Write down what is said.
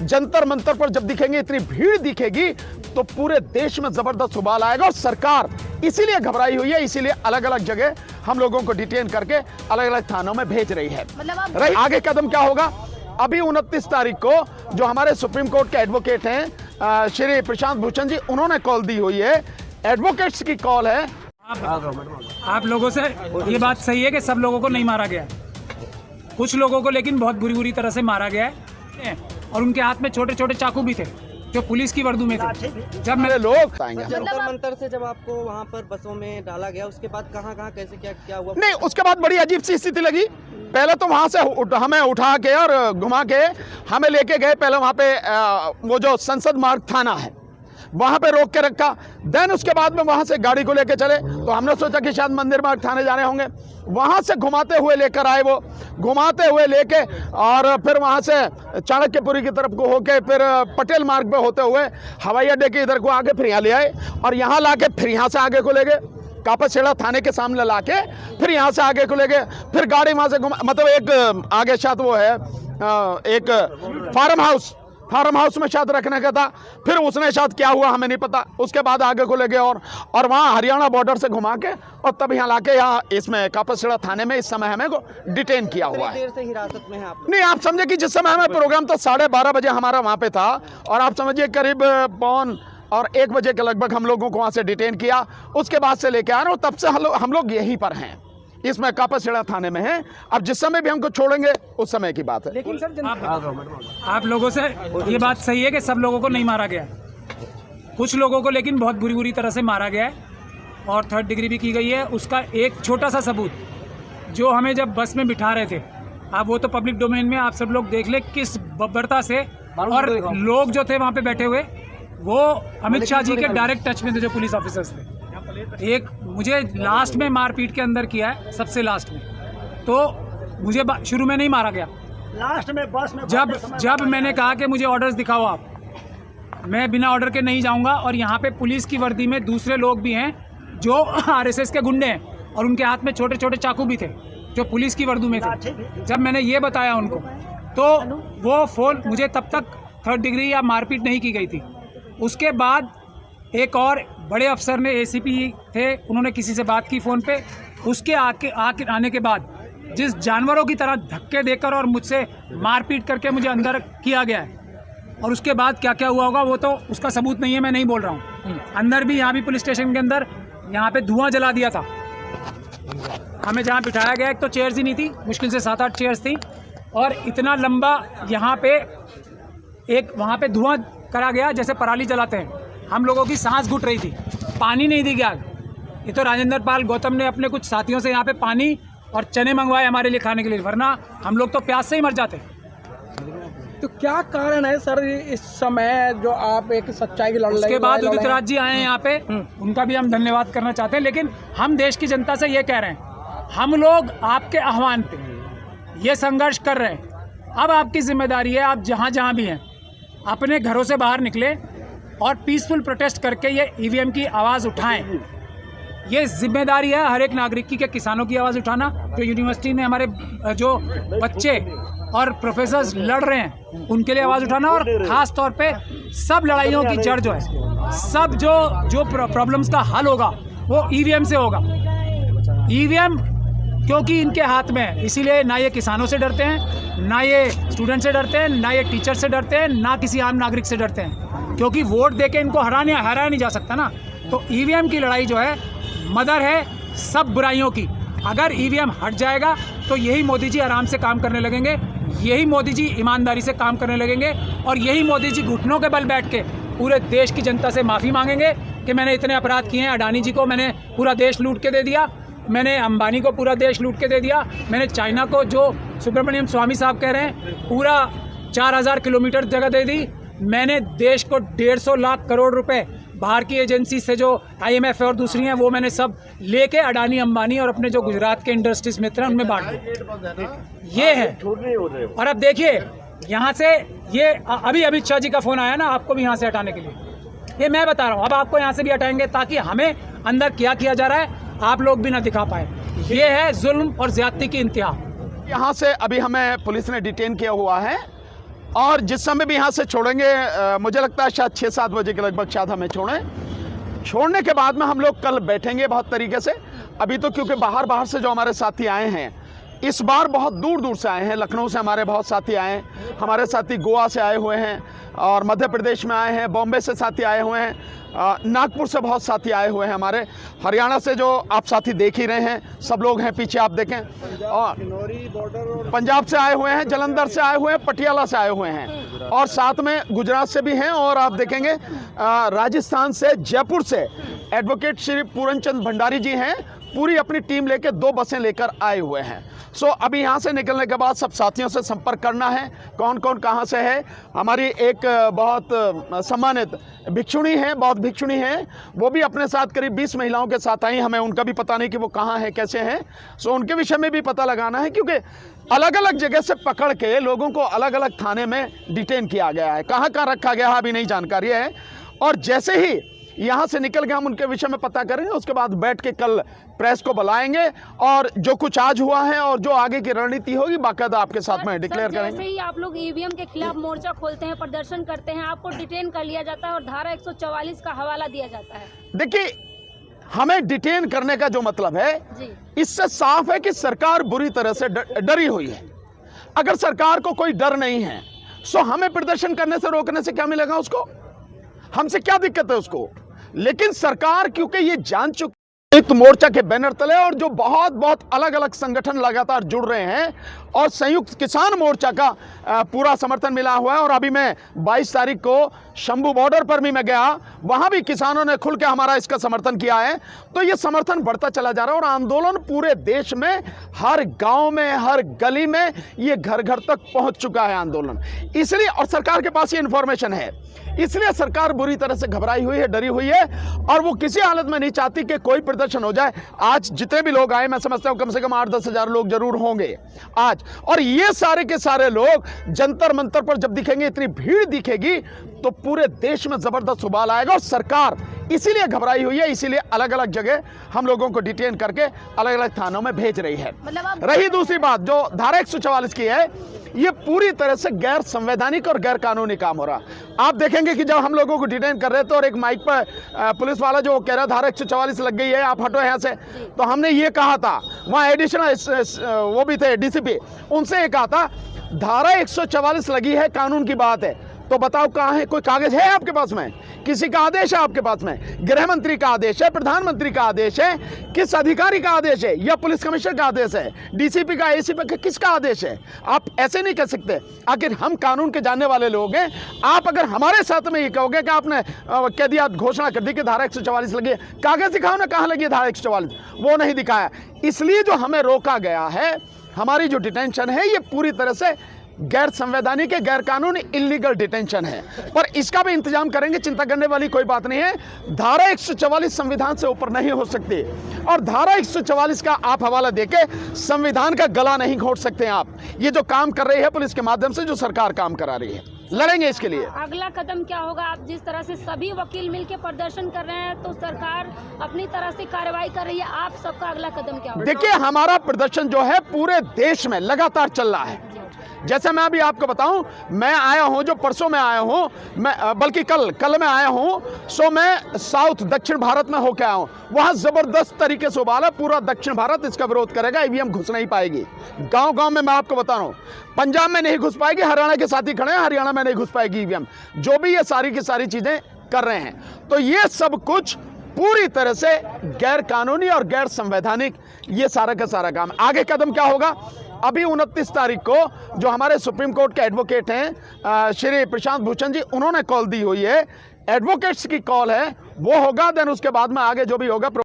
जंतर मंतर पर जब दिखेंगे, इतनी भीड़ दिखेगी तो पूरे देश में जबरदस्त उबाल आएगा। और सरकार इसीलिए घबराई हुई है, इसीलिए अलग अलग जगह हम लोगों को डिटेन करके अलग अलग थानों में भेज रही है। मतलब आगे कदम क्या होगा? अभी 29 तारीख को जो हमारे सुप्रीम कोर्ट के एडवोकेट हैं श्री प्रशांत भूषण जी, उन्होंने कॉल दी हुई है, एडवोकेट्स की कॉल है। आप लोगों से ये बात सही है कि सब लोगों को नहीं मारा गया, कुछ लोगों को लेकिन बहुत बुरी तरह से मारा गया है और उनके हाथ में छोटे छोटे चाकू भी थे जो पुलिस की वर्दी में थे। जब मेरे लोग आएंगे जंतर मंतर से जब आपको वहाँ पर बसों में डाला गया, उसके बाद कहाँ कैसे क्या हुआ? नहीं, उसके बाद बड़ी अजीब सी स्थिति लगी। पहले तो वहाँ से हमें उठा के और घुमा के हमें लेके गए, पहले वहाँ पे वो जो संसद मार्ग थाना है वहाँ पे रोक के रखा। देन उसके बाद में वहाँ से गाड़ी को लेके चले, तो हमने सोचा कि शायद मंदिर मार्ग थाने जाने होंगे। वहाँ से घुमाते हुए लेकर आए, वो घुमाते हुए लेके और फिर वहाँ से चाणक्यपुरी की तरफ को होके फिर पटेल मार्ग पे होते हुए हवाई अड्डे के इधर को आगे फिर यहाँ ले आए और यहाँ ला के फिर यहाँ से आगे को ले गए, कापासेड़ा थाने के सामने ला के फिर यहाँ से आगे को ले गए। फिर गाड़ी वहाँ से मतलब एक आगे शायद वो है एक फार्म हाउस में शायद रखने का था, फिर उसने शायद क्या हुआ हमें नहीं पता। उसके बाद आगे को ले गए और वहाँ हरियाणा बॉर्डर से घुमा के और तब यहाँ लाके यहाँ इसमें कापासेड़ा थाने में इस समय हमें को डिटेन किया हुआ है। देर से हिरासत में है आप? नहीं, आप समझे कि जिस समय हमें प्रोग्राम तो 12:30 बजे हमारा वहाँ पे था और आप समझिए करीब 1 बजे के लगभग हम लोगों को वहाँ से डिटेन किया। उसके बाद से लेके आ रहे हो, तब से हम लोग यहीं पर हैं, इसमें कापासेड़ा थाने में है। अब जिस समय भी हमको छोड़ेंगे उस समय की बात है। लेकिन सर आप लोगों से ये बात सही है कि सब लोगों को नहीं मारा गया, कुछ लोगों को लेकिन बहुत बुरी तरह से मारा गया है और 3rd डिग्री भी की गई है। उसका एक छोटा सा सबूत जो हमें जब बस में बिठा रहे थे, आप वो तो पब्लिक डोमेन में आप सब लोग देख ले किस बब्बरता से, और लोग जो थे वहाँ पे बैठे हुए वो अमित शाह जी के डायरेक्ट टच में थे, जो पुलिस ऑफिसर्स थे। एक मुझे लास्ट में मारपीट के अंदर किया है, सबसे लास्ट में, तो मुझे शुरू में नहीं मारा गया। लास्ट में बस में जब मैंने कहा कि मुझे ऑर्डर्स दिखाओ आप, मैं बिना ऑर्डर के नहीं जाऊंगा, और यहाँ पे पुलिस की वर्दी में दूसरे लोग भी हैं जो आरएसएस के गुंडे हैं और उनके हाथ में छोटे छोटे चाकू भी थे जो पुलिस की वर्दी में थे। जब मैंने ये बताया उनको तो वो फ़ोन मुझे तब तक 3rd डिग्री या मारपीट नहीं की गई थी। उसके बाद एक और बड़े अफसर ने, एसीपी थे, उन्होंने किसी से बात की फ़ोन पे। उसके आने के बाद जिस जानवरों की तरह धक्के देकर और मुझसे मारपीट करके मुझे अंदर किया गया है, और उसके बाद क्या क्या हुआ होगा वो तो उसका सबूत नहीं है, मैं नहीं बोल रहा हूँ। अंदर भी, यहाँ भी पुलिस स्टेशन के अंदर यहाँ पे धुआं जला दिया था। हमें जहाँ बिठाया गया, एक तो चेयर्स ही नहीं थी, मुश्किल से 7-8 चेयर्स थी, और इतना लंबा यहाँ पे एक वहाँ पे धुआं करा गया जैसे पराली जलाते हैं। हम लोगों की सांस घुट रही थी, पानी नहीं दी गया। ये तो राजेंद्र पाल गौतम ने अपने कुछ साथियों से यहाँ पे पानी और चने मंगवाए हमारे लिए खाने के लिए, वरना हम लोग तो प्यास से ही मर जाते। तो क्या कारण है सर इस समय जो आप एक सच्चाई की लड़ाई? उसके बाद उदित राज जी आए हैं यहाँ पे, उनका भी हम धन्यवाद करना चाहते हैं। लेकिन हम देश की जनता से ये कह रहे हैं, हम लोग आपके आह्वान पे ये संघर्ष कर रहे हैं। अब आपकी जिम्मेदारी है, आप जहाँ जहाँ भी हैं अपने घरों से बाहर निकले और पीसफुल प्रोटेस्ट करके ये ईवीएम की आवाज़ उठाएं। ये जिम्मेदारी है हर एक नागरिक की, कि किसानों की आवाज़ उठाना, जो यूनिवर्सिटी में हमारे जो बच्चे और प्रोफेसर्स लड़ रहे हैं उनके लिए आवाज़ उठाना, और ख़ास तौर पे सब लड़ाइयों की जड़ जो है, सब जो प्रॉब्लम्स का हल होगा वो ईवीएम से होगा। ईवीएम क्योंकि इनके हाथ में है, इसीलिए ना ये किसानों से डरते हैं, ना ये स्टूडेंट से डरते हैं, ना ये टीचर से डरते हैं, ना किसी आम नागरिक से डरते हैं, क्योंकि वोट देके इनको हराया नहीं जा सकता ना। तो ईवीएम की लड़ाई जो है मदर है सब बुराइयों की। अगर ईवीएम हट जाएगा तो यही मोदी जी आराम से काम करने लगेंगे, यही मोदी जी ईमानदारी से काम करने लगेंगे, और यही मोदी जी घुटनों के बल बैठ के पूरे देश की जनता से माफ़ी मांगेंगे कि मैंने इतने अपराध किए हैं। अडानी जी को मैंने पूरा देश लूट के दे दिया, मैंने अंबानी को पूरा देश लूट के दे दिया, मैंने चाइना को, जो सुब्रमण्यम स्वामी साहब कह रहे हैं, पूरा 4000 किलोमीटर जगह दे दी। मैंने देश को 150 लाख करोड़ रुपए बाहर की एजेंसी से, जो IMF और दूसरी हैं, वो मैंने सब लेके अडानी अंबानी और अपने जो गुजरात के इंडस्ट्रीज मित्र हैं उनमें बांट दिया। ये है। और अब देखिए यहाँ से ये अभी अमित शाह जी का फ़ोन आया ना आपको भी यहाँ से हटाने के लिए, ये मैं बता रहा हूँ। अब आपको यहाँ से भी हटाएंगे ताकि हमें अंदर क्या किया जा रहा है आप लोग भी ना दिखा पाए। ये है जुल्म और ज्यादती की इंतहा। यहाँ से अभी हमें पुलिस ने डिटेन किया हुआ है और जिस समय भी यहाँ से छोड़ेंगे मुझे लगता है शायद 6-7 बजे के लगभग शायद हमें छोड़ने के बाद में हम लोग कल बैठेंगे बहुत तरीके से। अभी तो क्योंकि बाहर से जो हमारे साथी आए हैं इस बार बहुत दूर दूर से आए हैं, लखनऊ से हमारे बहुत साथी आए हैं, हमारे साथी गोवा से आए हुए हैं और मध्य प्रदेश में आए हैं, बॉम्बे से साथी आए हुए हैं, नागपुर से बहुत साथी आए हुए हैं, हमारे हरियाणा से जो आप साथी देख ही रहे हैं सब लोग हैं पीछे आप देखें, और पंजाब से आए हुए हैं, जलंधर से आए हुए हैं, पटियाला से आए हुए हैं और साथ में गुजरात से भी हैं और आप देखेंगे राजस्थान से, जयपुर से एडवोकेट श्री पूरनचंद भंडारी जी हैं, पूरी अपनी टीम लेकर 2 बसें लेकर आए हुए हैं। सो अभी यहाँ से निकलने के बाद सब साथियों से संपर्क करना है, कौन कौन कहाँ से है। हमारी एक बहुत सम्मानित भिक्षुणी है, बहुत भिक्षुणी हैं, वो भी अपने साथ करीब 20 महिलाओं के साथ आई, हमें उनका भी पता नहीं कि वो कहाँ है कैसे हैं। सो उनके विषय में भी पता लगाना है क्योंकि अलग अलग जगह से पकड़ के लोगों को अलग अलग थाने में डिटेन किया गया है, कहाँ कहाँ रखा गया है अभी नहीं जानकारी है। और जैसे ही यहाँ से निकल के हम उनके विषय में पता करेंगे, उसके बाद बैठ के कल प्रेस को बुलाएंगे और जो कुछ आज हुआ है और जो आगे की रणनीति होगी बाकायदा आपके साथ में डिक्लेयर करेंगे। जैसे ही आप लोग ईवीएम के खिलाफ मोर्चा खोलते हैं, प्रदर्शन करते हैं, आपको डिटेन कर लिया जाता है और धारा 144 का हवाला दिया जाता है। देखिए, हमें डिटेन करने का जो मतलब है इससे साफ है कि सरकार बुरी तरह से डरी हुई है। अगर सरकार को कोई डर नहीं है तो हमें प्रदर्शन करने से रोकने से क्या मिलेगा उसको, हमसे क्या दिक्कत है उसको। लेकिन सरकार क्योंकि ये जान चुकी संयुक्त मोर्चा के बैनर तले और जो बहुत अलग अलग संगठन लगातार जुड़ रहे हैं और संयुक्त किसान मोर्चा का पूरा समर्थन मिला हुआ है। और अभी मैं 22 तारीख को शंभू बॉर्डर पर भी मैं गया, वहां भी किसानों ने खुल के हमारा इसका समर्थन किया है। तो ये समर्थन बढ़ता चला जा रहा है और आंदोलन पूरे देश में हर गांव में हर गली में ये घर घर तक पहुंच चुका है आंदोलन। इसलिए और सरकार के पास ये इंफॉर्मेशन है, इसलिए सरकार बुरी तरह से घबराई हुई है, डरी हुई है और वो किसी हालत में नहीं चाहती कि कोई प्रदर्शन हो जाए। आज जितने भी लोग आए मैं समझता हूं कम से कम 8-10 हजार लोग जरूर होंगे आज, और ये सारे के सारे लोग जंतर मंतर पर जब दिखेंगे, इतनी भीड़ दिखेगी तो पूरे देश में जबरदस्त उबाल आएगा। और सरकार इसीलिए घबराई हुई है, इसीलिए अलग अलग जगह हम लोगों को डिटेन करके अलग अलग थानों में भेज रही है। रही दूसरी बात, जो धारा 144 की है, ये पूरी तरह से गैर संवैधानिक और गैर कानूनी काम हो रहा। आप देखेंगे कि जब हम लोगों को डिटेन कर रहे थे और एक माइक पर पुलिस वाला जो कह रहा धारा 144 लग गई है, आप हटो यहाँ से, तो हमने ये कहा था, वहाँ एडिशनल वो भी थे डीसीपी, उनसे ये कहा था धारा 144 लगी है, कानून की बात है, तो बताओ कहाँ है, कोई कागज है आपके पास में, किसी का आदेश है आपके पास में, गृह मंत्री का आदेश है, प्रधानमंत्री का आदेश है, किस अधिकारी का आदेश है, या पुलिस कमिश्नर का आदेश है, डीसीपी का, एसीपी का, किसका आदेश है? आप ऐसे नहीं कह सकते। आखिर हम कानून के जानने वाले लोग हैं, आप अगर हमारे साथ में ये कहोगे कि आपने कह दिया, घोषणा कर दी कि धारा 144 लगी है, कागज दिखाओ ना कहाँ लगी है धारा 144, वो नहीं दिखाया। इसलिए जो हमें रोका गया है, हमारी जो डिटेंशन है ये पूरी तरह से गैर संवैधानिक है, गैर कानूनी इलीगल डिटेंशन है, पर इसका भी इंतजाम करेंगे, चिंता करने वाली कोई बात नहीं है। धारा 144 संविधान से ऊपर नहीं हो सकती और धारा 144 का आप हवाला देके संविधान का गला नहीं घोट सकते आप। ये जो काम कर रही है पुलिस के माध्यम से, जो सरकार काम करा रही है, लड़ेंगे इसके लिए। अगला कदम क्या होगा? आप जिस तरह से सभी वकील मिलकर प्रदर्शन कर रहे हैं, तो सरकार अपनी तरह से कार्रवाई कर रही है, आप सबका अगला कदम क्या होगा? देखिए, हमारा प्रदर्शन जो है पूरे देश में लगातार चल रहा है। जैसे मैं अभी आपको बताऊं, मैं आया हूं, जो परसों में आया हूं, मैं बल्कि कल मैं आया हूं, सो मैं साउथ दक्षिण भारत में होकर आया हूं, वहां जबरदस्त तरीके से उबाला, पूरा दक्षिण भारत इसका विरोध करेगा, ईवीएम घुस नहीं पाएगी। गांव गांव में मैं आपको बता रहा हूं, पंजाब में नहीं घुस पाएगी, हरियाणा के साथी खड़े हैं, हरियाणा में नहीं घुस पाएगी ईवीएम, जो भी ये सारी की सारी चीजें कर रहे हैं। तो ये सब कुछ पूरी तरह से गैर कानूनी और गैर संवैधानिक ये सारा का सारा काम। आगे कदम क्या होगा? अभी 29 तारीख को जो हमारे सुप्रीम कोर्ट के एडवोकेट हैं श्री प्रशांत भूषण जी, उन्होंने कॉल दी हुई है, एडवोकेट्स की कॉल है, वो होगा। देन उसके बाद में आगे जो भी होगा